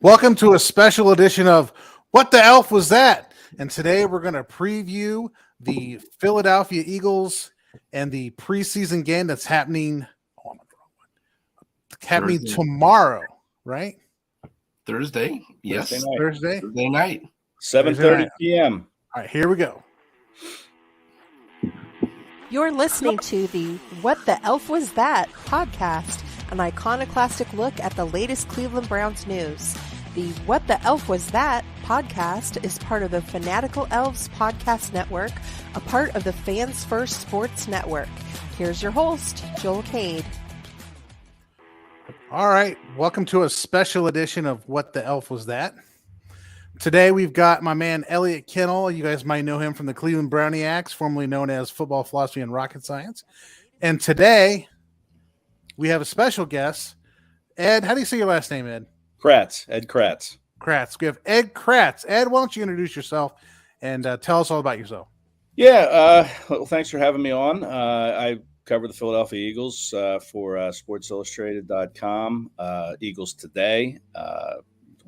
Welcome to a special edition of What the Elf Was That? And today we're going to preview the Philadelphia Eagles and the preseason game that's happening Thursday. tomorrow, right? Thursday? Yes. Thursday night. 7:30 p.m. All right, here we go. You're listening to the What the Elf Was That podcast, an iconoclastic look at the latest Cleveland Browns news. The What the Elf Was That podcast is part of the Fanatical Elves podcast network, a part of the Fans First Sports Network. Here's your host, Joel Cade. All right, welcome to a special edition of What the Elf Was That? Today we've got my man Elliot Kennel. You guys might know him from the Cleveland Browniacs, formerly known as Football Philosophy and Rocket Science. And today we have a special guest, Ed. How do you say your last name, Ed? Kratz, Ed Kratz. Kratz. We have Ed Kratz. Ed, why don't you introduce yourself and tell us all about yourself? Yeah, well, thanks for having me on. I cover the Philadelphia Eagles for SportsIllustrated.com, Eagles Today,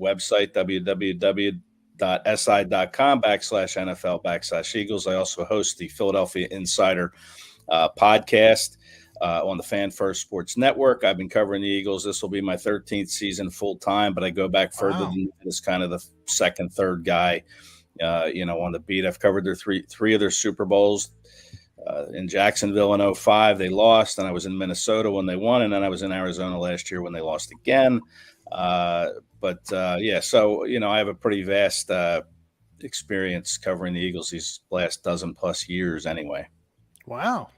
website www.si.com/NFL/Eagles. I also host the Philadelphia Insider podcast on the Fan First Sports Network. I've been covering the Eagles. This will be my 13th season full time, but I go back further than this, kind of the second, third guy, on the beat. I've covered their three of their Super Bowls. In Jacksonville in 2005, they lost, and I was in Minnesota when they won, and then I was in Arizona last year when they lost again. So I have a pretty vast experience covering the Eagles these last dozen plus years anyway. Wow.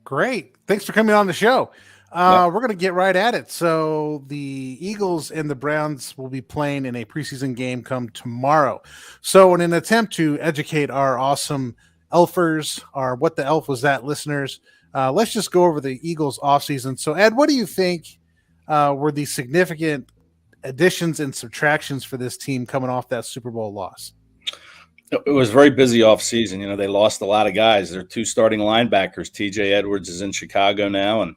Great. Thanks for coming on the show. We're going to get right at it. So the Eagles and the Browns will be playing in a preseason game come tomorrow. So in an attempt to educate our awesome Elfers, our What the Elf Was That listeners, let's just go over the Eagles offseason. So Ed, what do you think were the significant additions and subtractions for this team coming off that Super Bowl loss? It was a very busy offseason. They lost a lot of guys. Their two starting linebackers, TJ Edwards is in Chicago now, and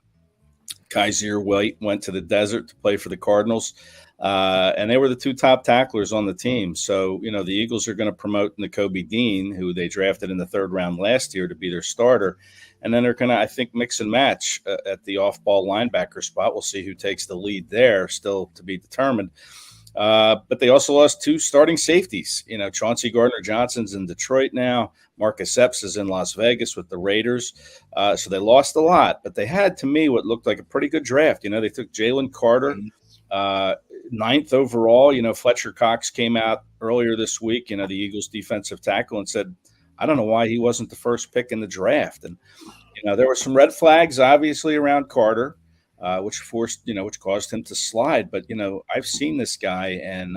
Kaiser White went to the desert to play for the Cardinals. And they were the two top tacklers on the team. So, the Eagles are going to promote Nakobe Dean, who they drafted in the third round last year, to be their starter. And then they're going to, I think, mix and match at the off-ball linebacker spot. We'll see who takes the lead there, still to be determined. But they also lost two starting safeties. Chauncey Gardner-Johnson's in Detroit now. Marcus Epps is in Las Vegas with the Raiders. So they lost a lot. But they had, to me, what looked like a pretty good draft. They took Jalen Carter, 9th overall. Fletcher Cox came out earlier this week, the Eagles defensive tackle, and said, I don't know why he wasn't the first pick in the draft. And, there were some red flags, obviously, around Carter, which caused him to slide. But, I've seen this guy, and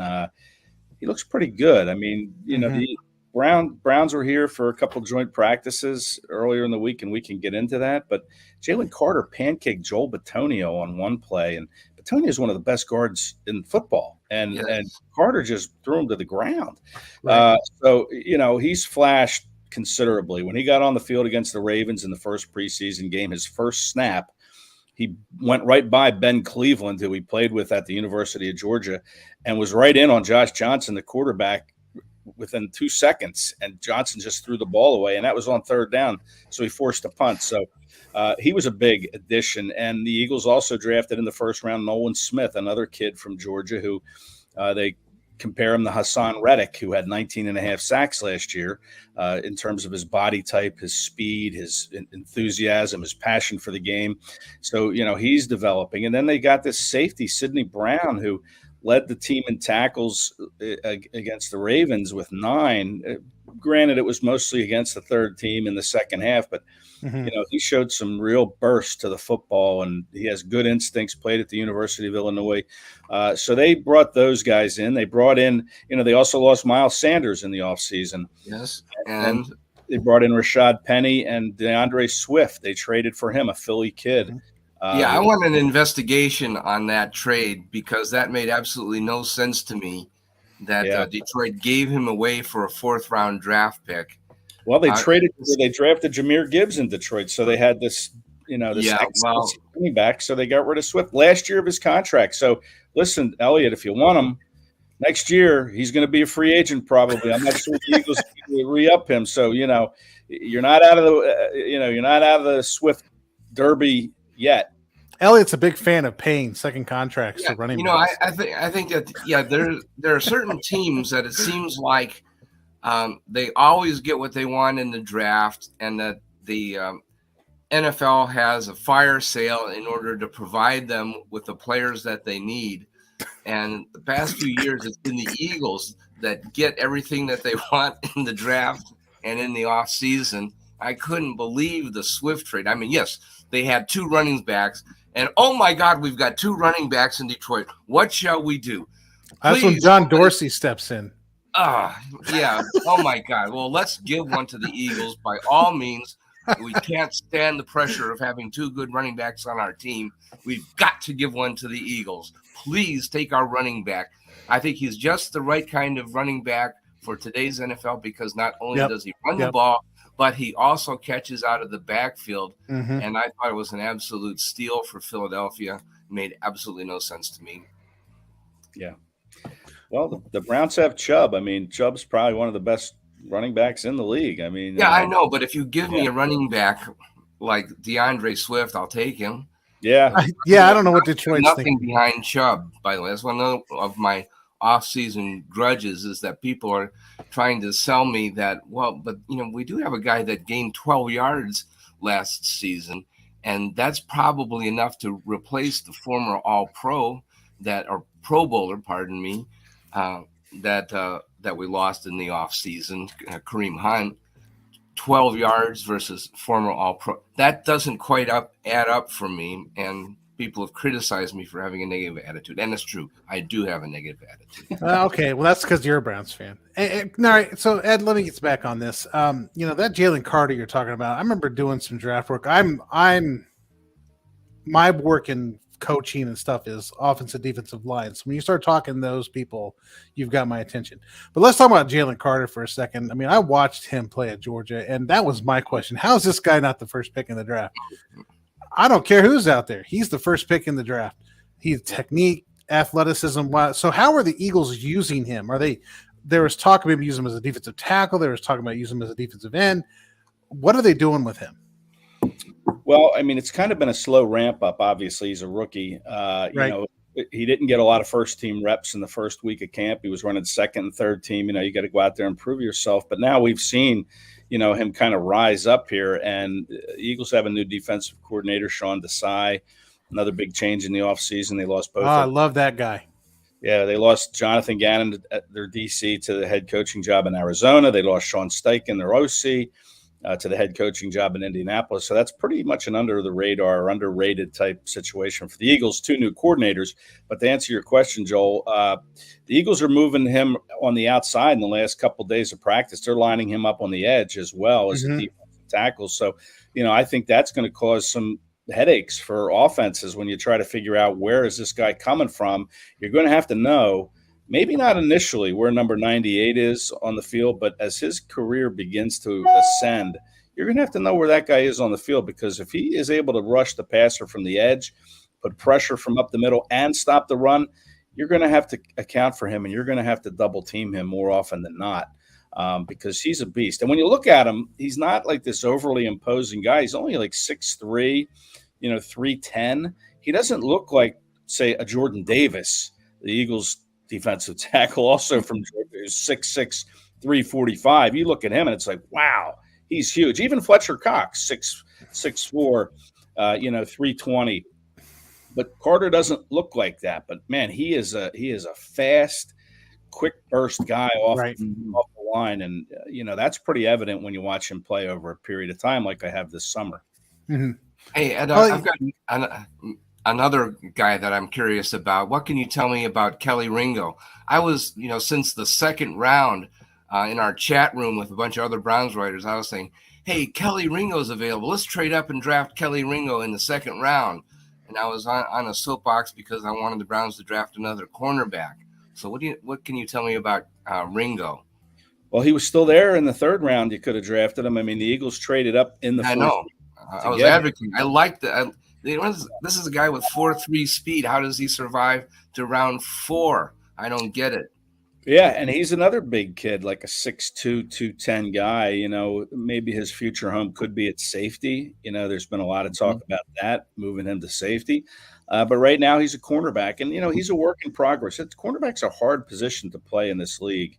he looks pretty good. I mean, the Browns were here for a couple joint practices earlier in the week, and we can get into that. But Jalen Carter pancaked Joel Bitonio on one play, and Bitonio is one of the best guards in football, and Carter just threw him to the ground. Right. He's flashed considerably. When he got on the field against the Ravens in the first preseason game, his first snap, he went right by Ben Cleveland, who he played with at the University of Georgia, and was right in on Josh Johnson, the quarterback, within 2 seconds. And Johnson just threw the ball away, and that was on third down, so he forced a punt. So he was a big addition. And the Eagles also drafted in the first round Nolan Smith, another kid from Georgia, who they compare him to Hassan Reddick, who had 19 and a half sacks last year, in terms of his body type, his speed, his enthusiasm, his passion for the game. So, he's developing. And then they got this safety, Sidney Brown, who led the team in tackles against the Ravens with 9. Granted, it was mostly against the third team in the second half, but he showed some real burst to the football, and he has good instincts, played at the University of Illinois. So they brought those guys in. They brought in, they also lost Miles Sanders in the offseason. Yes. And they brought in Rashad Penny and DeAndre Swift. They traded for him, a Philly kid. I want an investigation on that trade, because that made absolutely no sense to me that Detroit gave him away for a 4th-round draft pick. Well, they drafted Jahmyr Gibbs in Detroit, so they had this, running back, so they got rid of Swift last year of his contract. So listen, Elliott, if you want him next year, he's going to be a free agent probably. I'm not sure the Eagles can re-up him. So, you're not out of the Swift Derby yet. Elliott's a big fan of paying second contracts to running backs. I think that there are certain teams that it seems like they always get what they want in the draft, and that the NFL has a fire sale in order to provide them with the players that they need. And the past few years, it's been the Eagles that get everything that they want in the draft and in the off season. I couldn't believe the Swift trade. I mean, yes, they had 2 running backs. And, oh, my God, we've got 2 running backs in Detroit. What shall we do? That's when John Dorsey steps in. Yeah. Oh, my God. Well, let's give one to the Eagles by all means. We can't stand the pressure of having 2 good running backs on our team. We've got to give one to the Eagles. Please take our running back. I think he's just the right kind of running back for today's NFL, because not only does he run the ball, but he also catches out of the backfield. Mm-hmm. And I thought it was an absolute steal for Philadelphia. It made absolutely no sense to me. Yeah. Well, the Browns have Chubb. I mean, Chubb's probably one of the best running backs in the league. I mean, I know, but if you give me a running back like DeAndre Swift, I'll take him. Yeah. I don't know what Detroit's nothing behind Chubb, by the way. That's one of my off-season grudges, is that people are trying to sell me that, but we do have a guy that gained 12 yards last season, and that's probably enough to replace the former All-Pro Pro Bowler, pardon me, that we lost in the off-season, Kareem Hunt. 12 yards versus former All-Pro. That doesn't quite add up for me, and people have criticized me for having a negative attitude. And it's true. I do have a negative attitude. Okay, well, that's because you're a Browns fan. All right, so, Ed, let me get back on this. That Jalen Carter you're talking about, I remember doing some draft work. My work in coaching and stuff is offensive, defensive lines. When you start talking those people, you've got my attention. But let's talk about Jalen Carter for a second. I mean, I watched him play at Georgia, and that was my question. How is this guy not the first pick in the draft? I don't care who's out there. He's the first pick in the draft. He's technique, athleticism. So how are the Eagles using him? There was talk of maybe using him as a defensive tackle. There was talk about using him as a defensive end. What are they doing with him? Well, I mean, it's kind of been a slow ramp up. Obviously, he's a rookie. Right. He didn't get a lot of first team reps in the first week of camp. He was running second and third team. You got to go out there and prove yourself. But now we've seen, him kind of rise up here. And the Eagles have a new defensive coordinator, Sean Desai. Another big change in the offseason. They lost both. I love that guy. Yeah, they lost Jonathan Gannon at their DC to the head coaching job in Arizona. They lost Sean Steichen, their OC, to the head coaching job in Indianapolis. So that's pretty much an under the radar or underrated type situation for the Eagles. 2 new coordinators. But to answer your question, Joel, the Eagles are moving him on the outside in the last couple of days of practice. They're lining him up on the edge as well as a defensive tackle. So, I think that's going to cause some headaches for offenses when you try to figure out where is this guy coming from. You're going to have to know, maybe not initially where number 98 is on the field, but as his career begins to ascend, you're going to have to know where that guy is on the field, because if he is able to rush the passer from the edge, put pressure from up the middle, and stop the run, you're going to have to account for him, and you're going to have to double team him more often than not, because he's a beast. And when you look at him, he's not like this overly imposing guy. He's only like 6'3", 310. He doesn't look like, say, a Jordan Davis, the Eagles defensive tackle, also from Georgia, who's 6'6", 345. You look at him and it's like, wow, he's huge. Even Fletcher Cox, 6'4", 320. But Carter doesn't look like that. But man, he is a fast, quick burst guy off the line, and that's pretty evident when you watch him play over a period of time, like I have this summer. Mm-hmm. Hey, Ed, I've got another guy that I'm curious about. What can you tell me about Kelly Ringo? I was, since the second round in our chat room with a bunch of other Browns writers, I was saying, hey, Kelly Ringo's available. Let's trade up and draft Kelly Ringo in the second round. And I was on a soapbox because I wanted the Browns to draft another cornerback. So what can you tell me about Ringo? Well, he was still there in the third round. You could have drafted him. I mean, the Eagles traded up in the first. I know. I was advocating. I liked the This is a guy with 4.3 speed. How does he survive to round 4? I don't get it. Yeah, and he's another big kid, like a 6'2", 210 guy. Maybe his future home could be at safety. There's been a lot of talk about that, moving him to safety. But right now he's a cornerback, and he's a work in progress. Cornerback's a hard position to play in this league,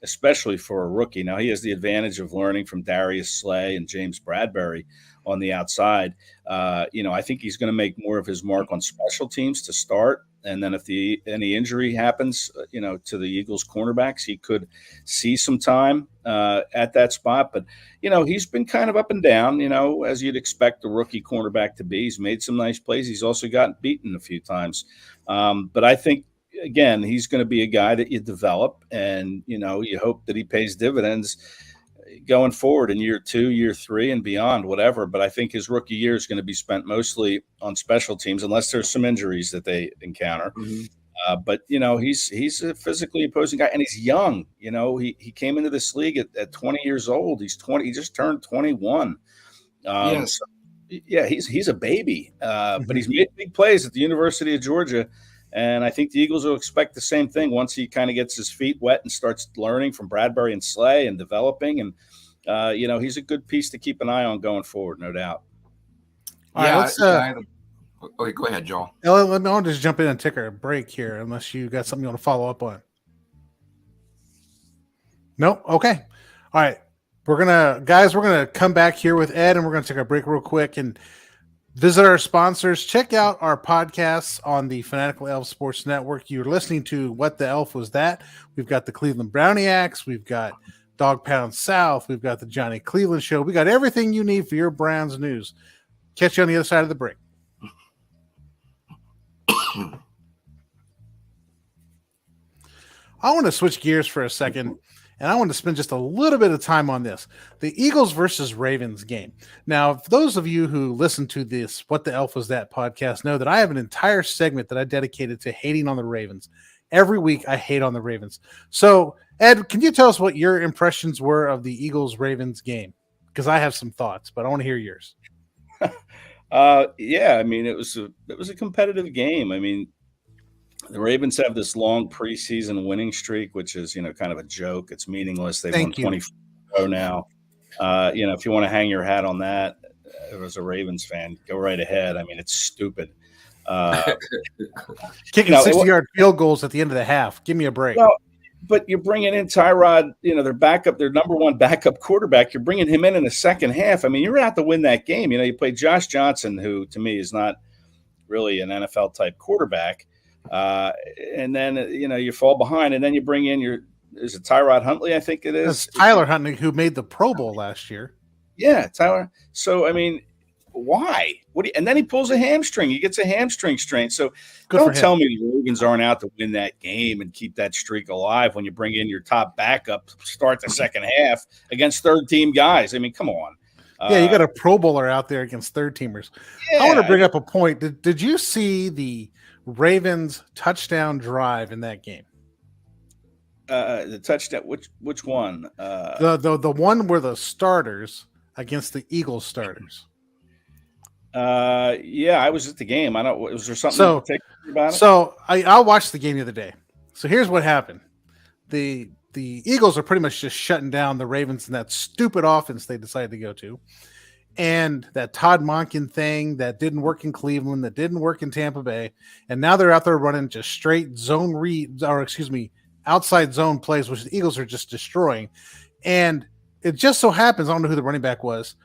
especially for a rookie. Now he has the advantage of learning from Darius Slay and James Bradbury on the outside. I think he's going to make more of his mark on special teams to start. And then if any injury happens, to the Eagles cornerbacks, he could see some time at that spot. But, he's been kind of up and down, as you'd expect a rookie cornerback to be. He's made some nice plays. He's also gotten beaten a few times. But I think, again, he's going to be a guy that you develop, and, you hope that he pays dividends going forward in year 2, year 3, and beyond, whatever. But I think his rookie year is going to be spent mostly on special teams, unless there's some injuries that they encounter. But he's a physically opposing guy, and he's young. He came into this league at 20 years old. He's 20. He just turned 21. Yes. So, yeah, he's a baby, but he's made big plays at the University of Georgia. And I think the Eagles will expect the same thing once he kind of gets his feet wet and starts learning from Bradbury and Slay and developing. And, he's a good piece to keep an eye on going forward, no doubt. All right, go ahead, Joel. Let me just jump in and take a break here, unless you got something you want to follow up on. No? Okay. All right. We're going to come back here with Ed, and we're going to take a break real quick and visit our sponsors. Check out our podcasts on the Fanatical Elf Sports Network. You're listening to What the Elf Was That? We've got the Cleveland Browniacs. We've got Dog Pound South. We've got the Johnny Cleveland Show. We got everything you need for your Browns news. Catch you on the other side of the break. I want to switch gears for a second, and I want to spend just a little bit of time on this. The Eagles versus Ravens game. Now, for those of you who listen to this What the Elf Was That podcast know that I have an entire segment that I dedicated to hating on the Ravens. Every week I hate on the Ravens. So, Ed, can you tell us what your impressions were of the Eagles-Ravens game? Because I have some thoughts, but I want to hear yours. Yeah, I mean, it was a competitive game. I mean, the Ravens have this long preseason winning streak, which is, kind of a joke. It's meaningless. They've won 24 now. If you want to hang your hat on that as a Ravens fan, go right ahead. I mean, it's stupid. Kicking 60-yard field goals at the end of the half. Give me a break. Well, but you're bringing in Tyrod, their number one backup quarterback. You're bringing him in the second half. I mean, you're out to win that game. You play Josh Johnson, who to me is not really an NFL type quarterback. And then, you fall behind, and then you bring in is it Tyrod Huntley? I think it is. That's Tyler Huntley, who made the Pro Bowl last year. Yeah, Tyler. So, I mean, why? And then he pulls a hamstring. He gets a hamstring strain. So don't tell me the Ravens aren't out to win that game and keep that streak alive when you bring in your top backup to start the second half against third-team guys. I mean, come on. Yeah, you got a Pro Bowler out there against third-teamers. Yeah. I want to bring up a point. Did you see the Ravens touchdown drive in that game? The touchdown. Which one? The one where the starters against the Eagles starters. Yeah, I was at the game. I don't. Was there something about it? So I watched the game the other day. So here's what happened: the Eagles are pretty much just shutting down the Ravens and that stupid offense they decided to go to, and that Todd Monken thing that didn't work in Cleveland, that didn't work in Tampa Bay, and now they're out there running just straight outside zone plays, which the Eagles are just destroying. And it just so happens, I don't know who the running back was,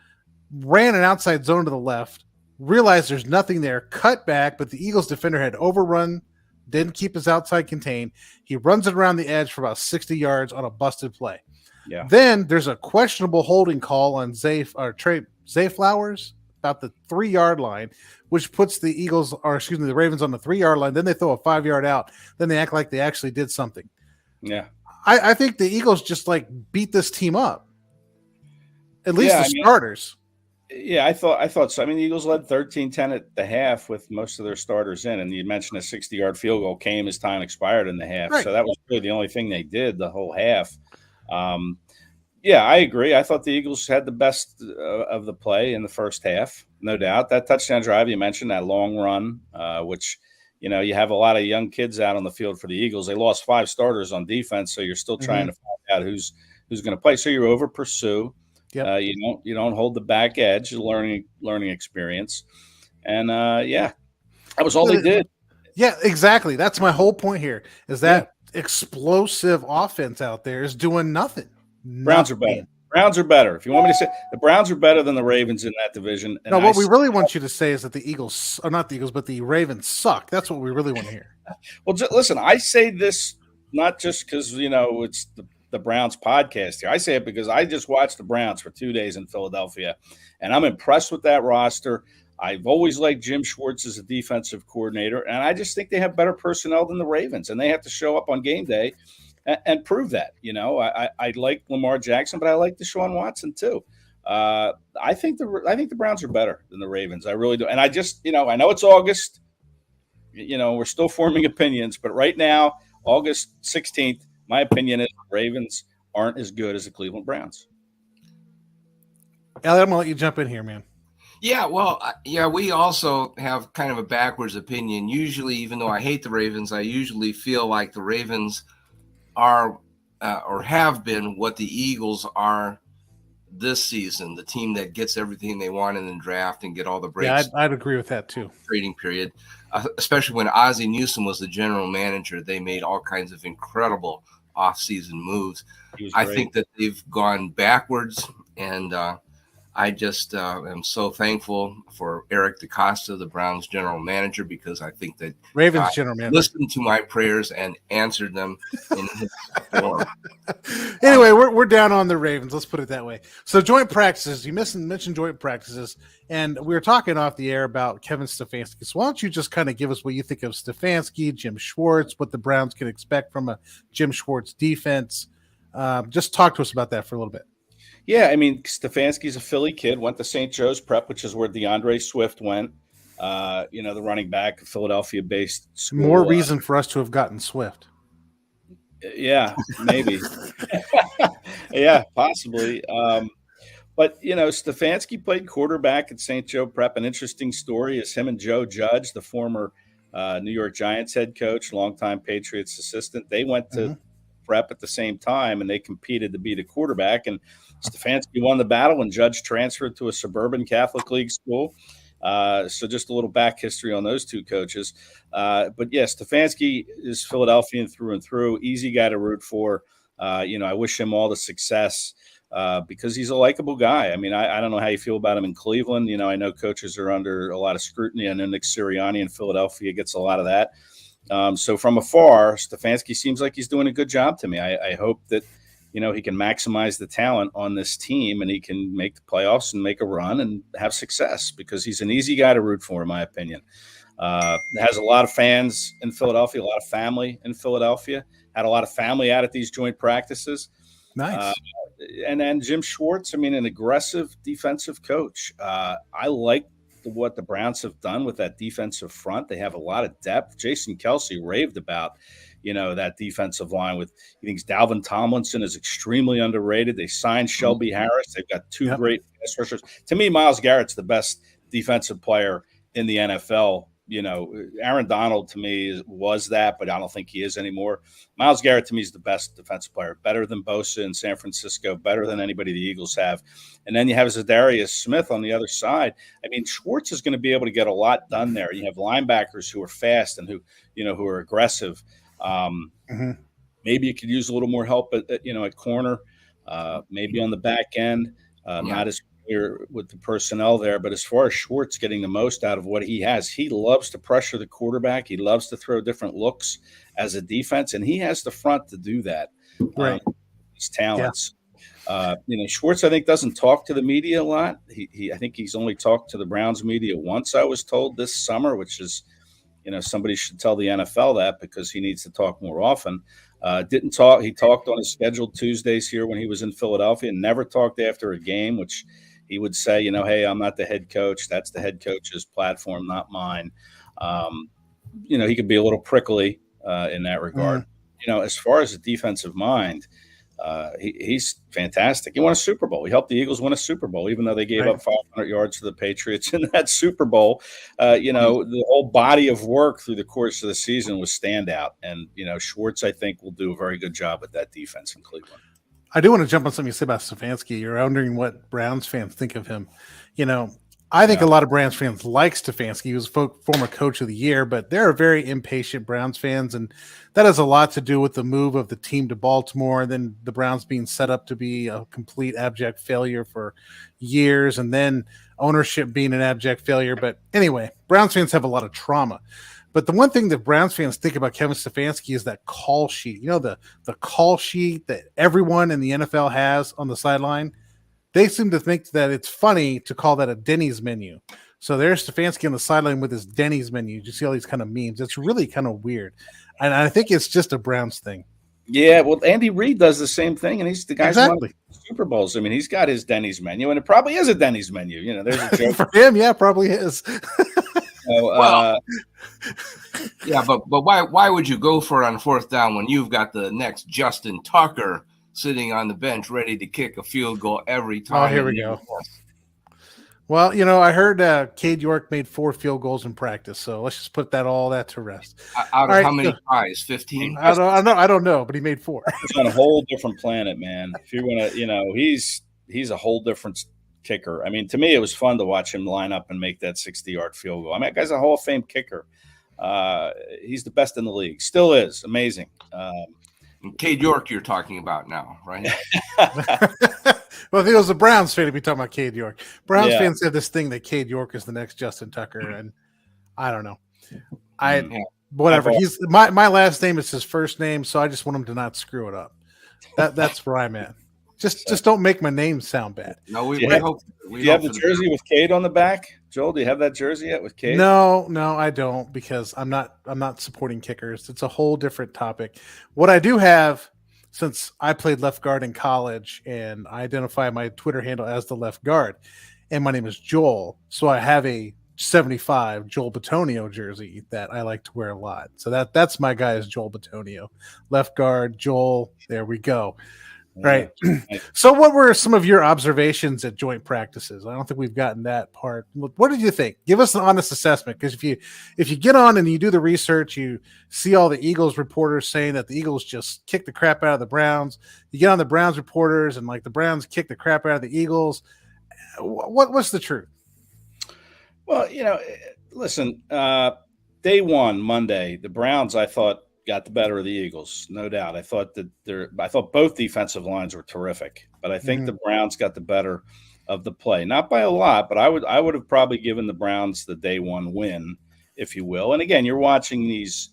ran an outside zone to the left. Realized there's nothing there, cut back, but the Eagles defender had overrun, didn't keep his outside contained. He runs it around the edge for about 60 yards on a busted play. Yeah. Then there's a questionable holding call on Zay Flowers about the 3-yard line, which puts the Ravens on the 3-yard line. Then they throw a 5-yard out. Then they act like they actually did something. Yeah. I think the Eagles just beat this team up. At least starters. Yeah, I thought so. I mean, the Eagles led 13-10 at the half with most of their starters in, and you mentioned a 60-yard field goal came as time expired in the half. Right. So that was really the only thing they did the whole half. Yeah, I agree. I thought the Eagles had the best of the play in the first half. no doubt. That touchdown drive you mentioned, that long run, which, you have a lot of young kids out on the field for the Eagles. They lost 5 starters on defense, so you're still trying to find out who's going to play. So you over pursue. Yep. You don't hold the back edge, learning experience, and that was all they did. Yeah, exactly. That's my whole point here. Is that explosive offense out there is doing nothing. Browns are better. Browns are better. If you want me to say, the Browns are better than the Ravens in that division. And no, what we really want you to say is that the Eagles, or not the Eagles, but the Ravens suck. That's what we really want to hear. Well, listen, I say this not just because, it's the Browns podcast here. I say it because I just watched the Browns for 2 days in Philadelphia, and I'm impressed with that roster. I've always liked Jim Schwartz as a defensive coordinator, and I just think they have better personnel than the Ravens, and they have to show up on game day and prove that. I like Lamar Jackson, but I like Deshaun Watson too. I think the Browns are better than the Ravens. I really do. And I just, I know it's August. We're still forming opinions, but right now, August 16th, my opinion is the Ravens aren't as good as the Cleveland Browns. Elliot, I'm gonna let you jump in here, man. Yeah, well, we also have kind of a backwards opinion. Usually, even though I hate the Ravens, I usually feel like the Ravens are or have been what the Eagles are this season, the team that gets everything they want in the draft and get all the breaks. Yeah, I'd agree with that too. Trading period, especially when Ozzie Newsome was the general manager, they made all kinds of incredible off-season moves. I think that they've gone backwards, and I just am so thankful for Eric DeCosta, the Browns general manager, because I think that Ravens general manager listened to my prayers and answered them in his form. Anyway, we're down on the Ravens. Let's put it that way. So joint practices, you mentioned joint practices, and we were talking off the air about Kevin Stefanski. So why don't you just kind of give us what you think of Stefanski, Jim Schwartz, what the Browns can expect from a Jim Schwartz defense? Just talk to us about that for a little bit. Yeah, I mean, Stefanski's a Philly kid, went to St. Joe's Prep, which is where DeAndre Swift went, the running back, Philadelphia-based school. More reason for us to have gotten Swift. Yeah, maybe. Yeah, possibly. But, Stefanski played quarterback at St. Joe Prep. An interesting story is him and Joe Judge, the former New York Giants head coach, longtime Patriots assistant. They went to Prep at the same time, and they competed to be the quarterback. And Stefanski won the battle, and Judge transferred to a suburban Catholic League school. So just a little back history on those two coaches. But yes, Stefanski is Philadelphian through and through. Easy guy to root for. I wish him all the success because he's a likable guy. I mean, I don't know how you feel about him in Cleveland. I know coaches are under a lot of scrutiny, and Nick Sirianni in Philadelphia gets a lot of that. So from afar, Stefanski seems like he's doing a good job to me. I hope that, he can maximize the talent on this team and he can make the playoffs and make a run and have success because he's an easy guy to root for, in my opinion. Has a lot of fans in Philadelphia, a lot of family in Philadelphia, had a lot of family out at these joint practices. Nice. And then Jim Schwartz, an aggressive defensive coach. I like what the Browns have done with that defensive front. They have a lot of depth. Jason Kelce raved about, that defensive line he thinks Dalvin Tomlinson is extremely underrated. They signed Shelby Harris. They've got two great pass rushers. To me, Myles Garrett's the best defensive player in the NFL. Aaron Donald to me was that, but I don't think he is anymore. Myles Garrett to me is the best defensive player, better than Bosa in San Francisco, better than anybody the Eagles have. And then you have Zadarius Smith on the other side. Schwartz is going to be able to get a lot done there. You have linebackers who are fast and who are aggressive. Maybe you could use a little more help at corner, maybe on the back end. Not as with the personnel there, but as far as Schwartz getting the most out of what he has, he loves to pressure the quarterback. He loves to throw different looks as a defense, and he has the front to do that. Right. His talents. Yeah. Schwartz, I think, doesn't talk to the media a lot. I think he's only talked to the Browns media once, I was told, this summer, which is, somebody should tell the NFL that because he needs to talk more often. Didn't talk. He talked on his scheduled Tuesdays here when he was in Philadelphia, and never talked after a game, which he would say, hey, I'm not the head coach. That's the head coach's platform, not mine. He could be a little prickly in that regard. As far as the defensive mind, He's fantastic. He won a Super Bowl. He helped the Eagles win a Super Bowl, even though they gave up 500 yards to the Patriots in that Super Bowl. The whole body of work through the course of the season was standout. And, Schwartz, I think, will do a very good job with that defense in Cleveland. I do want to jump on something you said about Stefanski. You're wondering what Browns fans think of him. I think a lot of Browns fans like Stefanski. He was former coach of the year, but there are very impatient Browns fans, and that has a lot to do with the move of the team to Baltimore, and then the Browns being set up to be a complete abject failure for years, and then ownership being an abject failure. But anyway, Browns fans have a lot of trauma. But the one thing that Browns fans think about Kevin Stefanski is that call sheet. The call sheet that everyone in the NFL has on the sideline. They seem to think that it's funny to call that a Denny's menu. So there's Stefanski on the sideline with his Denny's menu. You see all these kind of memes. It's really kind of weird. And I think it's just a Browns thing. Yeah, well, Andy Reid does the same thing, and he's the guy who won Super Bowls. I mean, he's got his Denny's menu, and it probably is a Denny's menu. There's a joke. For him, yeah, probably is. Yeah, but why would you go for it on fourth down when you've got the next Justin Tucker sitting on the bench ready to kick a field goal every time? Oh, here we go. Well, I heard Cade York made 4 field goals in practice, so let's just put all that to rest. Out of how many tries? 15? I don't know, but he made 4. He's on a whole different planet, man. If you want to, he's a whole different kicker. I mean, to me, it was fun to watch him line up and make that 60-yard field goal. I mean, that guy's a Hall of Fame kicker. He's the best in the league. Still is. Amazing. Cade York you're talking about now, right? Well, if it was a Browns fan, to be talking about Cade York. Browns fans have this thing that Cade York is the next Justin Tucker, and I don't know. Whatever. He's my last name is his first name, so I just want him to not screw it up. That's where I'm at. Just don't make my name sound bad. No, we hope. Do you have the jersey with Cade on the back, Joel? Do you have that jersey yet with Cade? No, I don't, because I'm not supporting kickers. It's a whole different topic. What I do have, since I played left guard in college, and I identify my Twitter handle as the left guard, and my name is Joel, so I have a 75 Joel Bitonio jersey that I like to wear a lot. So that's my guy is Joel Bitonio, left guard Joel. There we go. Right. So what were some of your observations at joint practices? I don't think we've gotten that part. What did you think? Give us an honest assessment, because if you get on and you do the research, you see all the Eagles reporters saying that the Eagles just kicked the crap out of the Browns. You get on the Browns reporters and the Browns kicked the crap out of the Eagles. What's the truth? Well, listen, day one, Monday, the Browns, I thought, got the better of the Eagles, no doubt. I thought both defensive lines were terrific, but I think the Browns got the better of the play, not by a lot, but I would have probably given the Browns the day one win, if you will. And again, you're watching these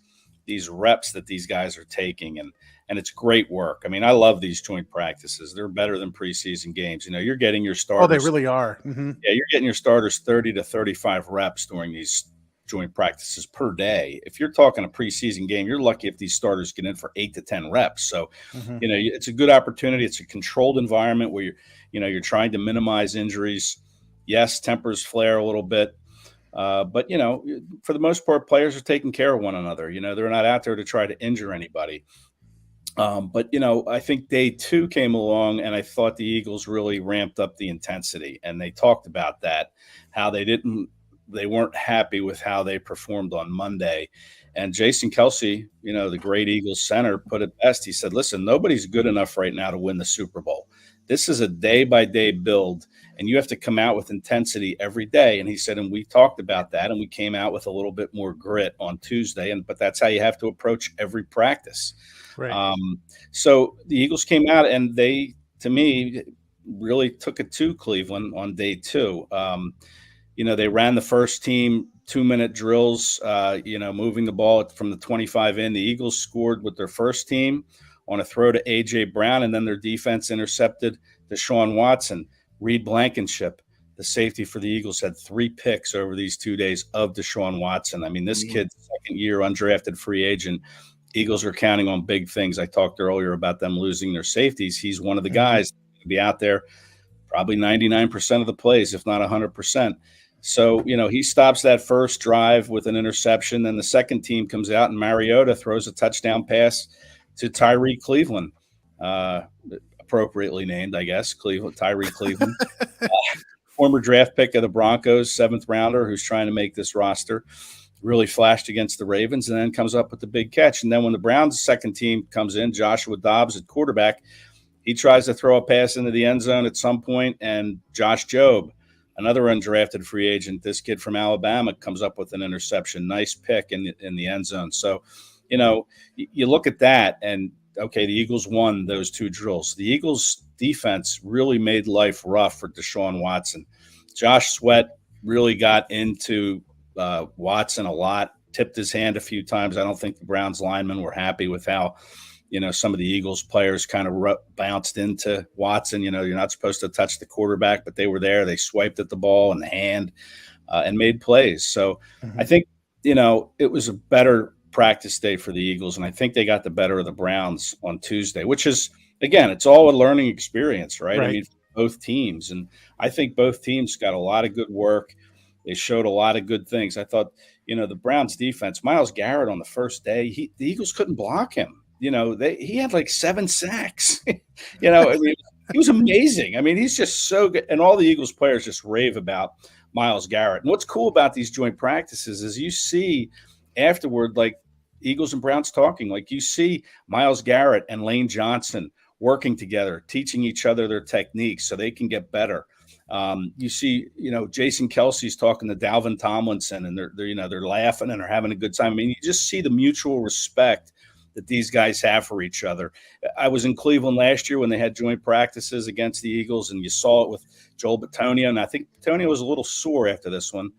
reps that these guys are taking, and it's great work. I mean, I love these joint practices. They're better than preseason games. You're getting your starters. Oh, they really are. Mm-hmm. Yeah, you're getting your starters 30 to 35 reps during these joint practices per day. If you're talking a preseason game, you're lucky if these starters get in for 8 to 10 reps. So, it's a good opportunity. It's a controlled environment where you're trying to minimize injuries. Yes, tempers flare a little bit. But for the most part, players are taking care of one another. They're not out there to try to injure anybody. But I think day 2 came along, and I thought the Eagles really ramped up the intensity, and they talked about that, how they weren't happy with how they performed on Monday. And Jason Kelce, the great Eagles center, put it best. He said, listen, nobody's good enough right now to win the Super Bowl. This is a day-by-day build, and you have to come out with intensity every day. And he said, and we talked about that, and we came out with a little bit more grit on Tuesday. But that's how you have to approach every practice. Right. So the Eagles came out, and they, to me, really took it to Cleveland on day 2. They ran the first team 2-minute drills, moving the ball from the 25 in. The Eagles scored with their first team on a throw to A.J. Brown, and then their defense intercepted Deshaun Watson. Reed Blankenship, the safety for the Eagles, had 3 picks over these 2 days of Deshaun Watson. I mean, this kid's second-year undrafted free agent. Eagles are counting on big things. I talked earlier about them losing their safeties. He's one of the guys to be out there probably 99% of the plays, if not 100%. So, he stops that first drive with an interception. Then the second team comes out, and Mariota throws a touchdown pass to Tyree Cleveland. appropriately named, I guess, Tyree Cleveland. Former draft pick of the Broncos, 7th rounder, who's trying to make this roster. Really flashed against the Ravens and then comes up with the big catch. And then when the Browns' second team comes in, Joshua Dobbs at quarterback, he tries to throw a pass into the end zone at some point, and Josh Jobe, another undrafted free agent, this kid from Alabama, comes up with an interception. Nice pick in the end zone. So, you look at that and, okay, the Eagles won those 2 drills. The Eagles' defense really made life rough for Deshaun Watson. Josh Sweat really got into Watson a lot, tipped his hand a few times. I don't think the Browns linemen were happy with how, some of the Eagles players kind of bounced into Watson. You're not supposed to touch the quarterback, but they were there. They swiped at the ball in the hand and made plays. So I think, it was a better practice day for the Eagles, and I think they got the better of the Browns on Tuesday, which is, again, it's all a learning experience, right? I mean, both teams. And I think both teams got a lot of good work. They showed a lot of good things. I thought, the Browns defense, Myles Garrett on the first day, the Eagles couldn't block him. He had like 7 sacks. I mean, he was amazing. I mean, he's just so good. And all the Eagles players just rave about Myles Garrett. And what's cool about these joint practices is you see afterward, like, Eagles and Browns talking, like you see Myles Garrett and Lane Johnson working together, teaching each other their techniques so they can get better. You see, Jason Kelsey's talking to Dalvin Tomlinson, and they're laughing and they're having a good time. I mean, you just see the mutual respect that these guys have for each other. I was in Cleveland last year when they had joint practices against the Eagles, and you saw it with Joel Bitonio. And I think Bitonio was a little sore after this one.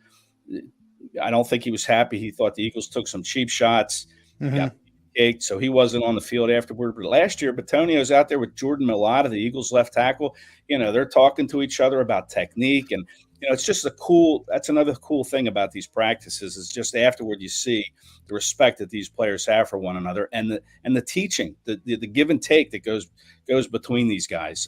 I don't think he was happy. He thought the Eagles took some cheap shots, got caked, so he wasn't on the field afterward. But last year, Bitonio's out there with Jordan Mailata, the Eagles left tackle. They're talking to each other about technique, and it's just that's another cool thing about these practices is just afterward you see the respect that these players have for one another, and the teaching, the give and take that goes between these guys.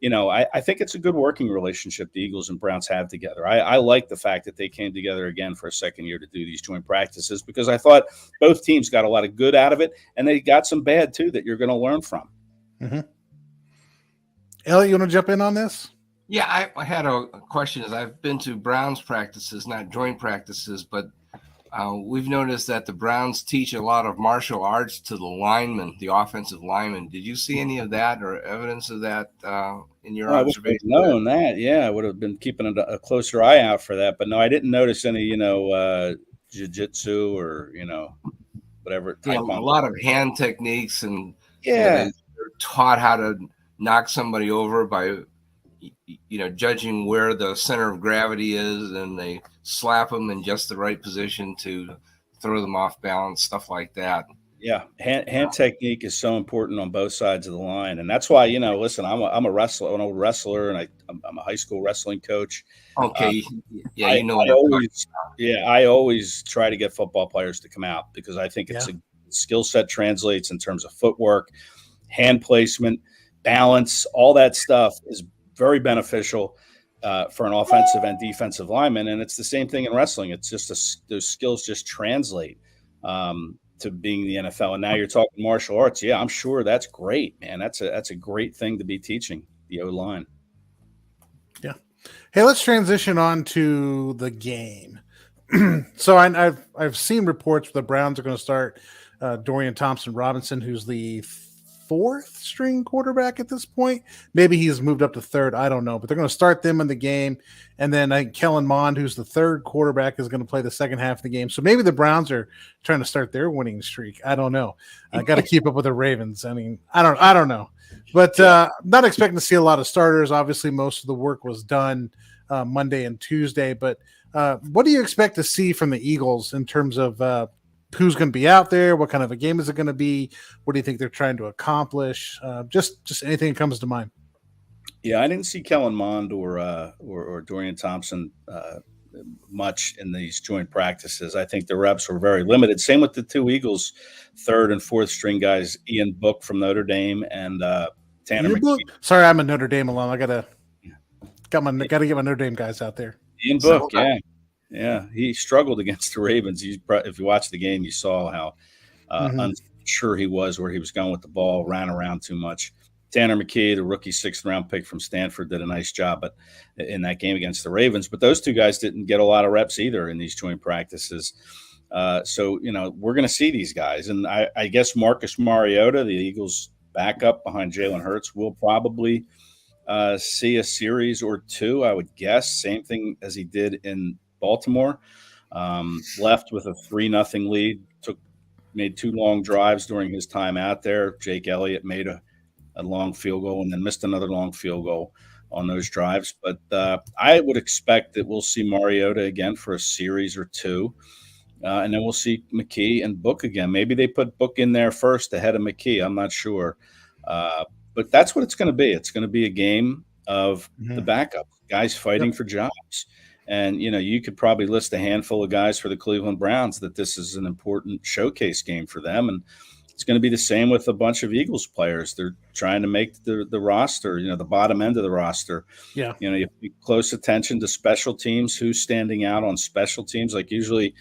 I think it's a good working relationship the Eagles and Browns have together. I like the fact that they came together again for a second year to do these joint practices, because I thought both teams got a lot of good out of it, and they got some bad too that you're going to learn from. Mm-hmm. Elliot, you want to jump in on this? Yeah, I had a question. As I've been to Browns practices, not joint practices, but we've noticed that the Browns teach a lot of martial arts to the linemen, the offensive linemen. Did you see any of that or evidence of that in your observation? Knowing that, I would have been keeping a closer eye out for that. But no, I didn't notice any, jiu-jitsu or, whatever. Yeah, a lot of hand techniques, and they're taught how to knock somebody over by judging where the center of gravity is, and they slap them in just the right position to throw them off balance, stuff like that. Yeah, hand technique is so important on both sides of the line, and that's why listen, I'm a wrestler, an old wrestler, and I'm a high school wrestling coach. Okay, I always try to get football players to come out, because I think it's a skill set translates in terms of footwork, hand placement, balance, all that stuff is very beneficial for an offensive and defensive lineman. And it's the same thing in wrestling. It's just those skills just translate to being the NFL. And now you're talking martial arts. Yeah, I'm sure that's great, man. That's a great thing to be teaching the O-line. Yeah. Hey, let's transition on to the game. So I've seen reports the Browns are going to start Dorian Thompson-Robinson, who's the 4th string quarterback at this point. Maybe he's moved up to 3rd. I don't know, but they're going to start them in the game. And then I think Kellen Mond, who's the 3rd quarterback, is going to play the second half of the game. So maybe the Browns are trying to start their winning streak. I don't know. I got to keep up with the Ravens. I mean, I don't know, but not expecting to see a lot of starters. Obviously, most of the work was done Monday and Tuesday, but what do you expect to see from the Eagles in terms of who's going to be out there? What kind of a game is it going to be? What do you think they're trying to accomplish? Just anything that comes to mind. Yeah, I didn't see Kellen Mond or Dorian Thompson much in these joint practices. I think the reps were very limited. Same with the 2 Eagles, 3rd and 4th string guys, Ian Book from Notre Dame and Tanner McKee. Sorry, I'm a Notre Dame alum. I gotta get my Notre Dame guys out there. Ian Book, yeah, he struggled against the Ravens. If you watched the game, you saw how sure he was where he was going with the ball, ran around too much. Tanner McKee, the rookie 6th-round pick from Stanford, did a nice job in that game against the Ravens. But those two guys didn't get a lot of reps either in these joint practices. So, we're going to see these guys. And I guess Marcus Mariota, the Eagles' backup behind Jalen Hurts, will probably see a series or two, I would guess. Same thing as he did in Baltimore. Left with a 3-0 lead, made 2 long drives during his time out there. Jake Elliott made a long field goal and then missed another long field goal on those drives. But I would expect that we'll see Mariota again for a series or two. And then we'll see McKee and Book again. Maybe they put Book in there first ahead of McKee. I'm not sure. But that's what it's going to be. It's going to be a game of the backup, guys fighting for jobs. And, you could probably list a handful of guys for the Cleveland Browns that this is an important showcase game for them. And it's going to be the same with a bunch of Eagles players. They're trying to make the roster, the bottom end of the roster. Yeah. You pay close attention to special teams, who's standing out on special teams. Like usually,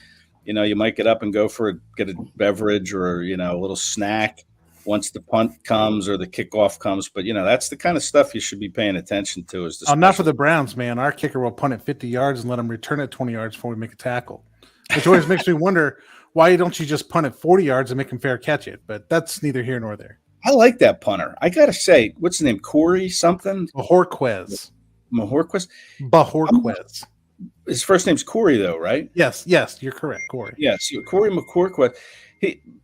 you might get up and go get a beverage or, a little snack once the punt comes or the kickoff comes. But, that's the kind of stuff you should be paying attention to. Not for the Browns, man. Our kicker will punt at 50 yards and let them return it 20 yards before we make a tackle, which always makes me wonder, why don't you just punt at 40 yards and make him fair catch it? But that's neither here nor there. I like that punter. I got to say, what's his name? Corey something? Mahorquez. Bahorquez. His first name's Corey, though, right? Yes, you're correct, Corey. Yes, Corey McCorquez.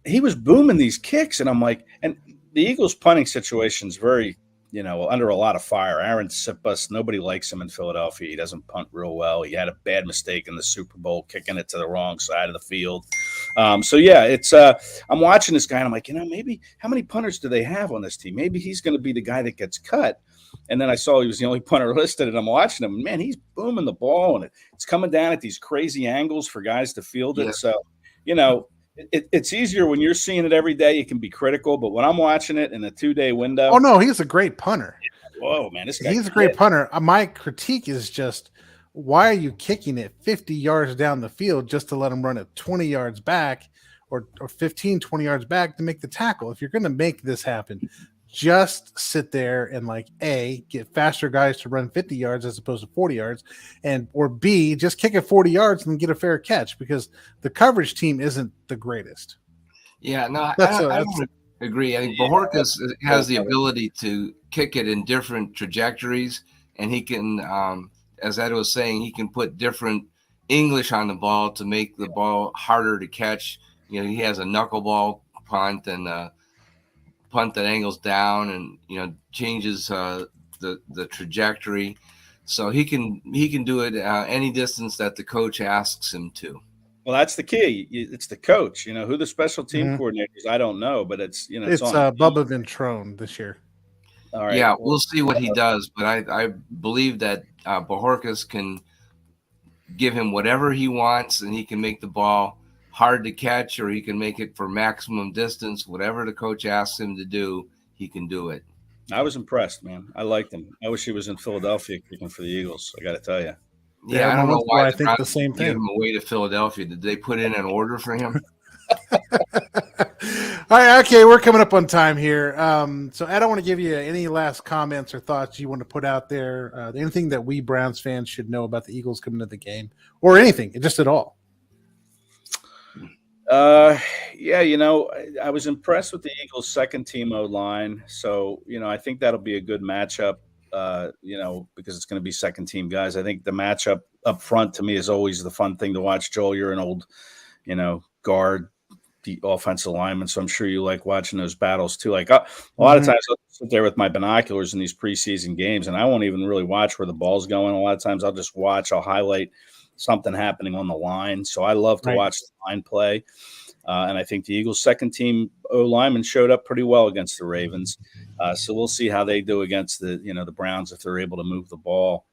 He was booming these kicks, and I'm like, and the Eagles' punting situation is very, under a lot of fire. Aaron Sipas, nobody likes him in Philadelphia. He doesn't punt real well. He had a bad mistake in the Super Bowl, kicking it to the wrong side of the field. It's I'm watching this guy, and I'm like, maybe how many punters do they have on this team? Maybe he's going to be the guy that gets cut. And then I saw he was the only punter listed, and I'm watching him. Man, he's booming the ball, and it's coming down at these crazy angles for guys to field it. Yeah. So, it's easier when you're seeing it every day. You can be critical, but when I'm watching it in a 2-day window. Oh, no, he's a great punter. Whoa, man. This guy he's a great punter. My critique is just, why are you kicking it 50 yards down the field just to let him run it 20 yards back or 15, 20 yards back to make the tackle? If you're going to make this happen, just sit there and get faster guys to run 50 yards as opposed to 40 yards, or B, just kick it 40 yards and get a fair catch, because the coverage team isn't the greatest. Yeah, no, I don't agree. I think Bojorquez has the ability to kick it in different trajectories, and he can, as Ed was saying, he can put different English on the ball to make the ball harder to catch. He has a knuckleball punt and punt that angles down and changes the trajectory, so he can do it any distance that the coach asks him to. Well, that's the key. It's the coach. Who the special team coordinator is, I don't know, but it's it's Bubba Ventrone this year. All right. Yeah, we'll see what he does, but I believe that Bojorquez can give him whatever he wants, and he can make the ball hard to catch, or he can make it for maximum distance. Whatever the coach asks him to do, he can do it. I was impressed, man. I liked him. I wish he was in Philadelphia kicking for the Eagles. I got to tell you. Yeah, I don't know why I think the same thing. Gave him away to Philadelphia. Did they put in an order for him? All right, okay, we're coming up on time here. So I don't want to give you any last comments or thoughts you want to put out there. Anything that we Browns fans should know about the Eagles coming to the game, or anything, just at all. I was impressed with the Eagles' second team O-line. So, I think that'll be a good matchup, because it's going to be second team guys. I think the matchup up front to me is always the fun thing to watch. Joel, you're an old, guard, the offensive lineman. So I'm sure you like watching those battles too. Like a lot of times I'll sit there with my binoculars in these preseason games, and I won't even really watch where the ball's going. A lot of times I'll highlight something happening on the line. So I love to watch the line play. And I think the Eagles' second team O-lineman showed up pretty well against the Ravens. So we'll see how they do against the Browns, if they're able to move the ball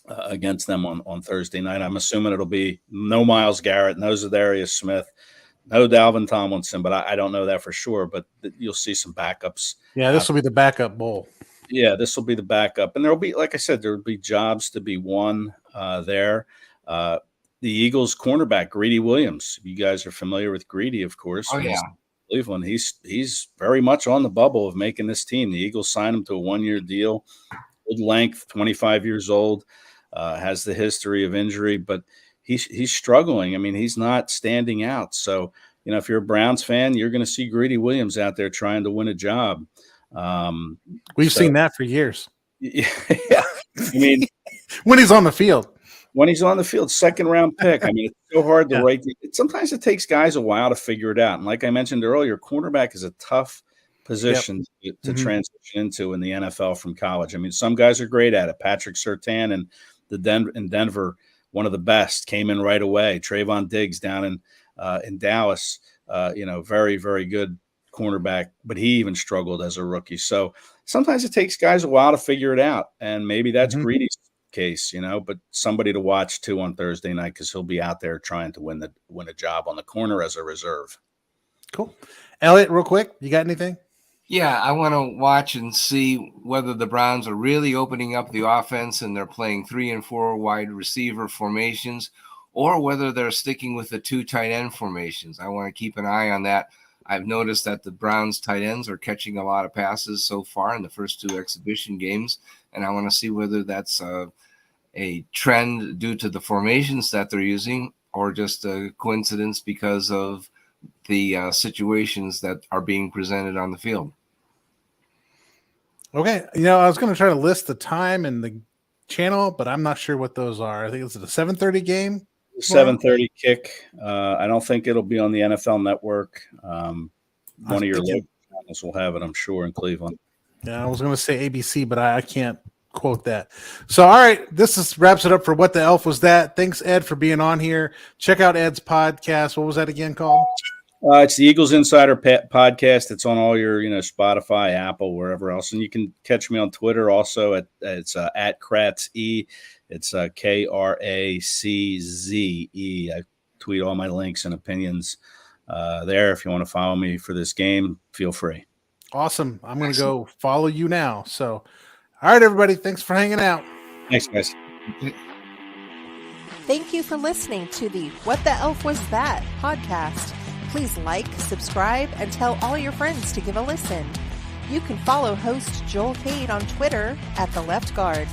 against them on Thursday night. I'm assuming it'll be no Myles Garrett, no Zadarius Smith, no Dalvin Tomlinson, but I don't know that for sure. But you'll see some backups. Yeah, this will be the backup bowl. Yeah, this will be the backup. And there'll be, like I said, there will be jobs to be won there. The Eagles cornerback, Greedy Williams. You guys are familiar with Greedy, of course. Oh, yeah. Cleveland. He's very much on the bubble of making this team. The Eagles signed him to a 1-year deal, good length, 25 years old, has the history of injury, but he's struggling. I mean, he's not standing out. So, if you're a Browns fan, you're going to see Greedy Williams out there trying to win a job. We've seen that for years. Yeah. I mean, when he's on the field. When he's on the field, second-round pick. I mean, it's so hard to write. Sometimes it takes guys a while to figure it out. And like I mentioned earlier, cornerback is a tough position to transition into in the NFL from college. I mean, some guys are great at it. Patrick Surtain in Denver, one of the best, came in right away. Trayvon Diggs down in Dallas, very, very good cornerback, but he even struggled as a rookie. So sometimes it takes guys a while to figure it out, and maybe that's Greedy's case, but somebody to watch too on Thursday night because he'll be out there trying to win a job on the corner as a reserve. Cool. Elliot, real quick, you got anything? Yeah, I want to watch and see whether the Browns are really opening up the offense and they're playing 3 and 4 wide receiver formations, or whether they're sticking with the 2 tight end formations. I want to keep an eye on that. I've noticed that the Browns tight ends are catching a lot of passes so far in the first 2 exhibition games, and I want to see whether that's a trend due to the formations that they're using or just a coincidence because of the situations that are being presented on the field. Okay. I was going to try to list the time and the channel, but I'm not sure what those are. I think it's a 7:30 game. 7:30 kick. I don't think it'll be on the NFL Network. One of your local channels will have it, I'm sure, in Cleveland. Yeah, I was going to say ABC, but I can't quote that. So, all right, this wraps it up for What the Elf Was That. Thanks, Ed, for being on here. Check out Ed's podcast. What was that again called? It's the Eagles Insider Podcast. It's on all your, Spotify, Apple, wherever else. And you can catch me on Twitter also it's at Kratz E. It's KRACZE. I tweet all my links and opinions there. If you want to follow me for this game, feel free. Awesome. I'm going to go follow you now. So, all right, everybody. Thanks for hanging out. Thanks, guys. Thank you for listening to the What the Elf Was That podcast. Please like, subscribe, and tell all your friends to give a listen. You can follow host Joel Cade on Twitter at The Left Guard.